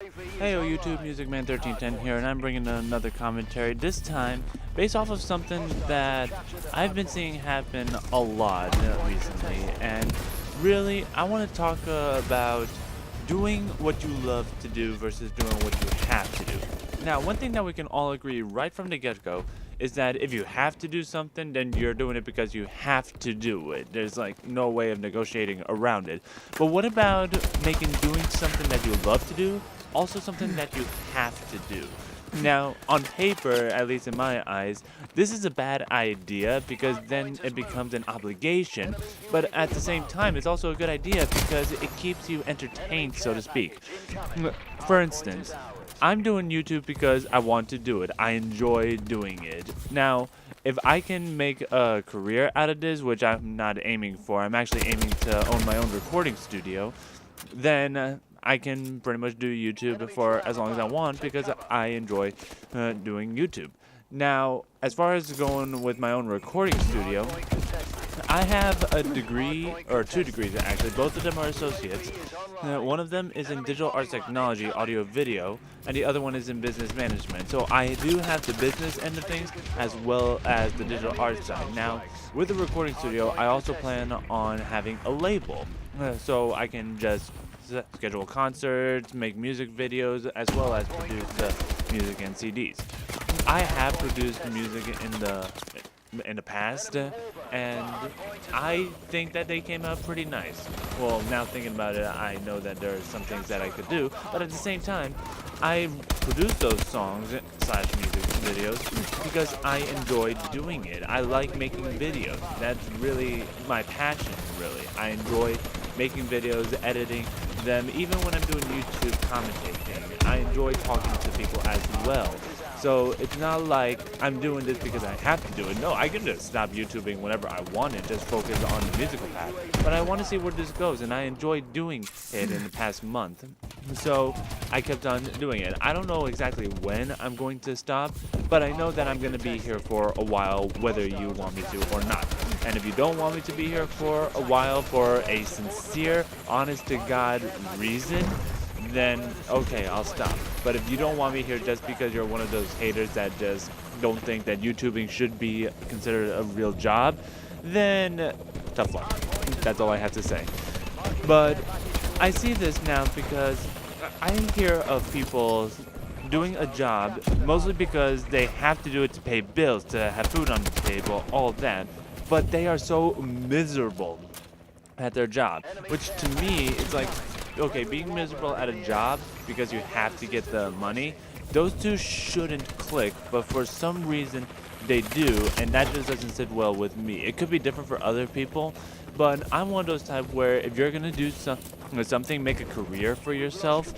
Hey, YouTube, MusicMan1310 here, and I'm bringing another commentary. This time, based off of something that I've been seeing happen a lot recently, and really, I want to talk about doing what you love to do versus doing what you have to do. Now, one thing that we can all agree right from the get-go is that if you have to do something, then you're doing it because you have to do it. There's like no way of negotiating around it. But what about making doing something that you love to do also something that you have to do? Now, on paper, at least in my eyes, this is a bad idea because then it becomes an obligation. But at the same time, it's also a good idea because it keeps you entertained, so to speak. For instance, I'm doing YouTube because I want to do it. I enjoy doing it. Now, if I can make a career out of this, which I'm not aiming for, I'm actually aiming to own my own recording studio, then I can pretty much do YouTube for as long as I want because I enjoy doing YouTube. Now, as far as going with my own recording studio, I have a degree, or 2 degrees actually, both of them are associates. One of them is in digital arts technology, audio video, and the other one is in business management. So I do have the business end of things as well as the digital arts side. Now, with the recording studio, I also plan on having a label. So I can just schedule concerts, make music videos, as well as produce music and CDs. I have produced music in the past, and I think that they came out pretty nice. Well, now thinking about it, I know that there are some things that I could do, but at the same time, I produced those songs slash music videos because I enjoyed doing it. I like making videos. That's really my passion, really. I enjoy making videos, editing them, even when I'm doing YouTube commentating. I enjoy talking to people as well. So it's not like I'm doing this because I have to do it. No, I can just stop YouTubing whenever I want and just focus on the musical path. But I want to see where this goes, and I enjoyed doing it in the past month. So I kept on doing it. I don't know exactly when I'm going to stop, but I know that I'm going to be here for a while, whether you want me to or not. And if you don't want me to be here for a while for a sincere, honest-to-God reason, then okay, I'll stop. But if you don't want me here just because you're one of those haters that just don't think that YouTubing should be considered a real job, then tough luck. That's all I have to say. But I see this now because I hear of people doing a job mostly because they have to do it to pay bills, to have food on the table, all that. But they are so miserable at their job, which to me is like, okay, being miserable at a job because you have to get the money, those two shouldn't click, but for some reason they do, and that just doesn't sit well with me. It could be different for other people, but I'm one of those type where if you're gonna do something, make a career for yourself,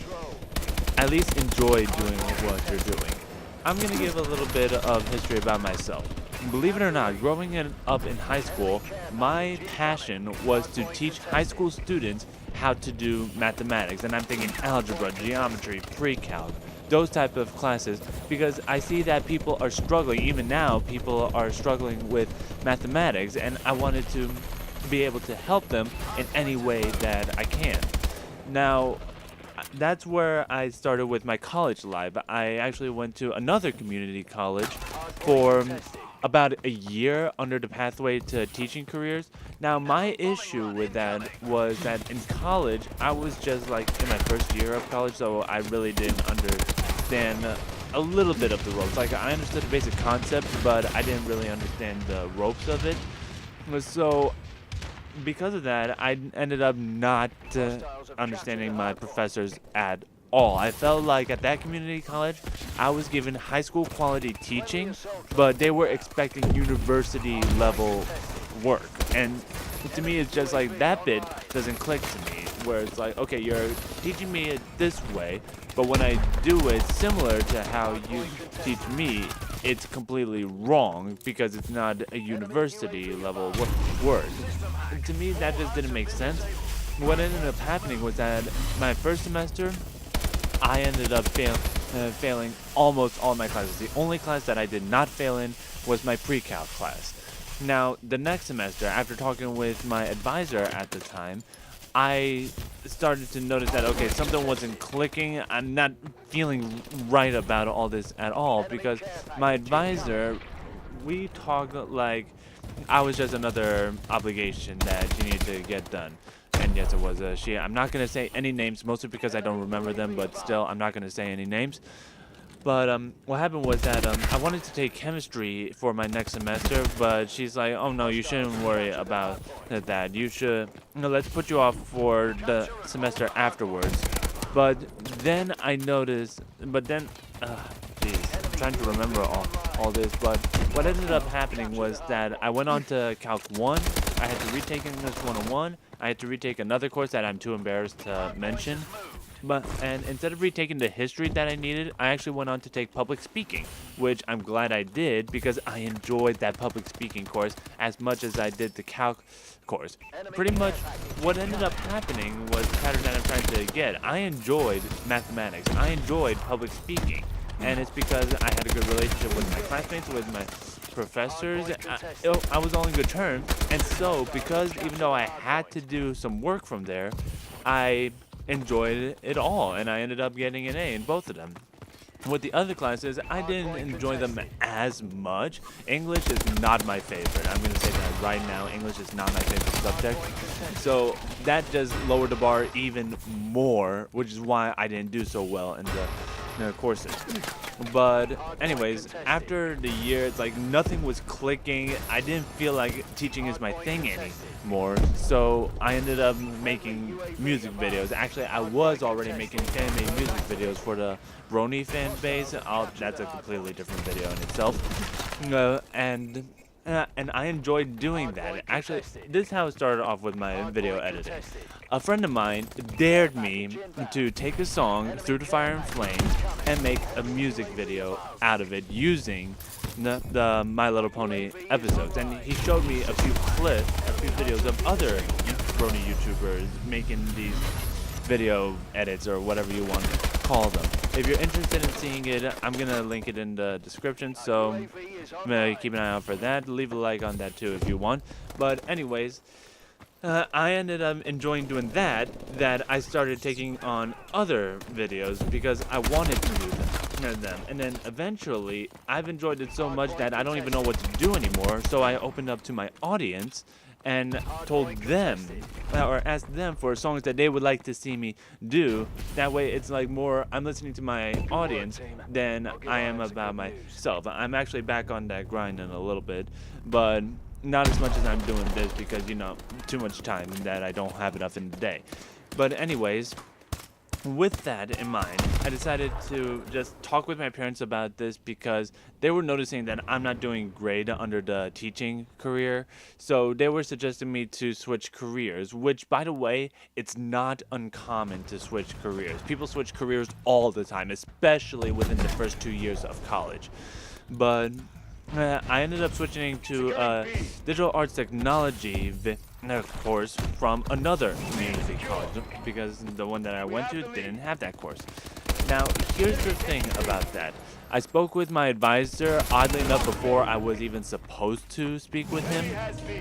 at least enjoy doing what you're doing. I'm gonna give a little bit of history about myself. Believe it or not, growing up in high school, my passion was to teach high school students how to do mathematics, and I'm thinking algebra, geometry, pre-calc, those type of classes, because I see that people are struggling. Even now, people are struggling with mathematics, and I wanted to be able to help them in any way that I can. Now, that's where I started with my college life. I actually went to another community college for about a year under the pathway to teaching careers. Now, my issue with that was that in college, I was just like in my first year of college, so I really didn't understand a little bit of the ropes. Like, I understood the basic concepts, but I didn't really understand the ropes of it. So, because of that, I ended up not understanding my professors at all. I felt like at that community college, I was given high school quality teaching, but they were expecting university level work. And to me, it's just like that bit doesn't click to me, where it's like, okay, you're teaching me it this way, but when I do it similar to how you teach me, it's completely wrong because it's not a university level work. And to me, that just didn't make sense. What ended up happening was that my first semester, I ended up failing almost all my classes. The only class that I did not fail in was my pre-calc class. Now, the next semester, after talking with my advisor at the time, I started to notice that, okay, something wasn't clicking. I'm not feeling right about all this at all, because my advisor, we talked like I was just another obligation that she needed to get done. And yes, it was she. I'm not going to say any names, mostly because I don't remember them, but still, I'm not going to say any names. But what happened was that I wanted to take chemistry for my next semester, but she's like, "Oh no, you shouldn't worry about that. You should, let's put you off for the semester afterwards." But then I noticed, jeez, I'm trying to remember all this. But what ended up happening was that I went on to Calc 1. I had to retake English 101. I had to retake another course that I'm too embarrassed to mention. And instead of retaking the history that I needed, I actually went on to take public speaking, which I'm glad I did because I enjoyed that public speaking course as much as I did the calc course. Pretty much what ended up happening was the pattern that I'm trying to get. I enjoyed mathematics. I enjoyed public speaking. And it's because I had a good relationship with my classmates, with my professors. I was all in good terms. And so, because even though I had to do some work from there, I enjoyed it all, and I ended up getting an A in both of them. With the other classes, I didn't enjoy them as much. English is not my favorite. I'm going to say that right now. English is not my favorite subject. So that just lowered the bar even more, which is why I didn't do so well in the courses. But anyways, after the year, it's like nothing was clicking. I didn't feel like teaching is my thing anymore. So I ended up making music videos. Actually, I was already making fan-made music videos for the Brony fan base. That's a completely different video in itself. And I enjoyed doing that. Actually, this is how it started off with my video editing. A friend of mine dared me to take a song, Through the Fire and Flames, and make a music video out of it using the My Little Pony episodes. And he showed me a few videos of other Brony YouTubers making these video edits, or whatever you want to call them. If you're interested in seeing it, I'm gonna link it in the description, so keep an eye out for that. Leave a like on that too if you want. But anyways, I ended up enjoying doing that I started taking on other videos because I wanted to do them. And then eventually, I've enjoyed it so much that I don't even know what to do anymore, so I opened up to my audience and told them, or asked them for songs that they would like to see me do. That way it's like more I'm listening to my audience than I am about myself. I'm actually back on that grind in a little bit, but not as much as I'm doing this because, too much time that I don't have enough in the day. But anyways, with that in mind, I decided to just talk with my parents about this because they were noticing that I'm not doing great under the teaching career. So they were suggesting me to switch careers, which, by the way, it's not uncommon to switch careers. People switch careers all the time, especially within the first 2 years of college. But I ended up switching to digital arts technology course from another community college because the one that I went to didn't have that course. Now, here's the thing about that. I spoke with my advisor, oddly enough, before I was even supposed to speak with him,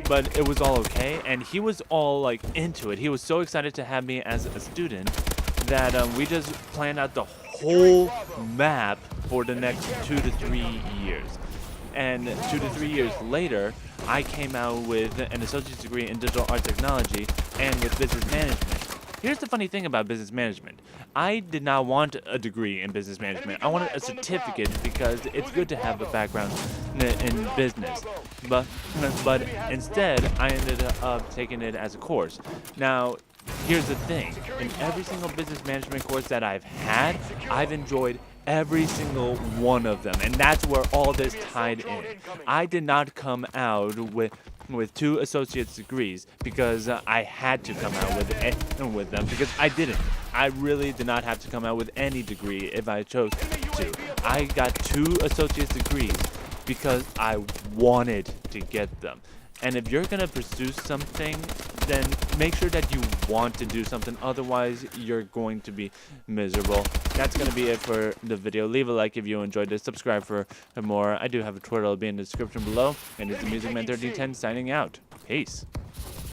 but it was all okay, and he was all like into it. He was so excited to have me as a student that we just planned out the whole map for the next 2 to 3 years. And 2 to 3 years later, I came out with an associate's degree in digital art technology and with business management. Here's the funny thing about business management. I did not want a degree in business management. I wanted a certificate because it's good to have a background in business. But instead, I ended up taking it as a course. Now, here's the thing. In every single business management course that I've had, I've enjoyed every single one of them, and that's where all this tied in. I did not come out with 2 associate's degrees because I had to come out with them because I didn't. I really did not have to come out with any degree if I chose to. I got 2 associate's degrees because I wanted to get them. And if you're going to pursue something, then make sure that you want to do something. Otherwise, you're going to be miserable. That's going to be it for the video. Leave a like if you enjoyed this. Subscribe for more. I do have a Twitter. It'll be in the description below. And it's the MusicMan1310 signing out. Peace.